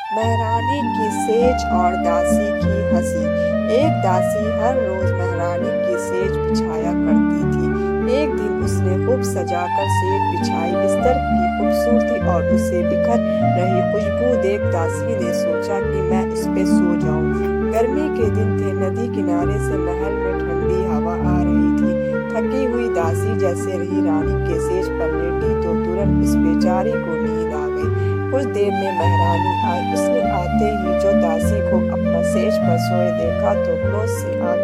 महारानी की सेज और दासी की हंसी। एक दासी हर रोज महारानी की सेज बिछाया करती थी। एक दिन उसने खूब सजाकर सेज बिछाई। बिस्तर की खूबसूरती और उससे बिखर रही खुशबू देख दासी ने सोचा कि मैं इस पे सो जाऊं। गर्मी के दिन थे, नदी किनारे से महल में ठंडी हवा आ रही थी। थकी हुई दासी जैसे रही रानी के सेज पर लेटी तो तुरंत उस बेचारी को नींद आ गई। कुछ देर में महारानी आई। उसने आते ही जो दासी को अपना सेज पर सोए देखा तो क्रोध से आग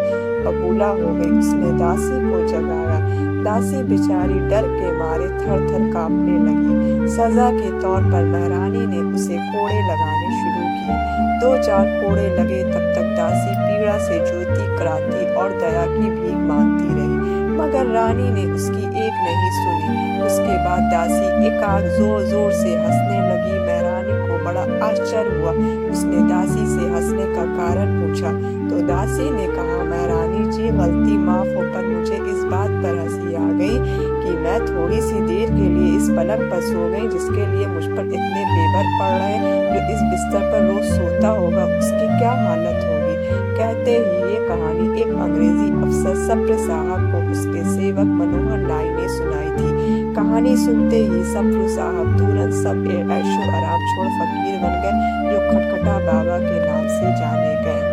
बबूला हो गई। उसने दासी को जगाया। दासी बेचारी डर के मारे थर थर कांपने लगी। सजा के तौर पर महारानी ने उसे कोड़े लगाने शुरू किए। 2-4 कोड़े लगे तब तक दासी पीड़ा से जूझती कराती और दया की भीख मांगती रही, मगर रानी ने उसकी एक नहीं सुनी। उसके बाद दासी एकाएक जोर जोर से हंसने लगी। महारानी को बड़ा आश्चर्य हुआ। उसने दासी से हंसने का कारण पूछा तो दासी ने कहा, महारानी जी, गलती माफ हो, पर मुझे इस बात पर हंसी आ गई कि मैं थोड़ी सी देर के लिए इस पलंग पर सो गई, जिसके लिए मुझ पर इतने बेवर पड़ रहे। जो इस बिस्तर पर रोज सोता होगा उसकी क्या हालत होगी। कहते ही ये कहानी एक अंग्रेजी अफसर सप्र साहब को उसके सेवक मनोहर लाई ने सुनाई थी। कहानी सुनते ही सप्र साहब तुरंत सब ऐशो आराम छोड़ फकीर बन गए, जो खटखटा बाबा के नाम से जाने गए।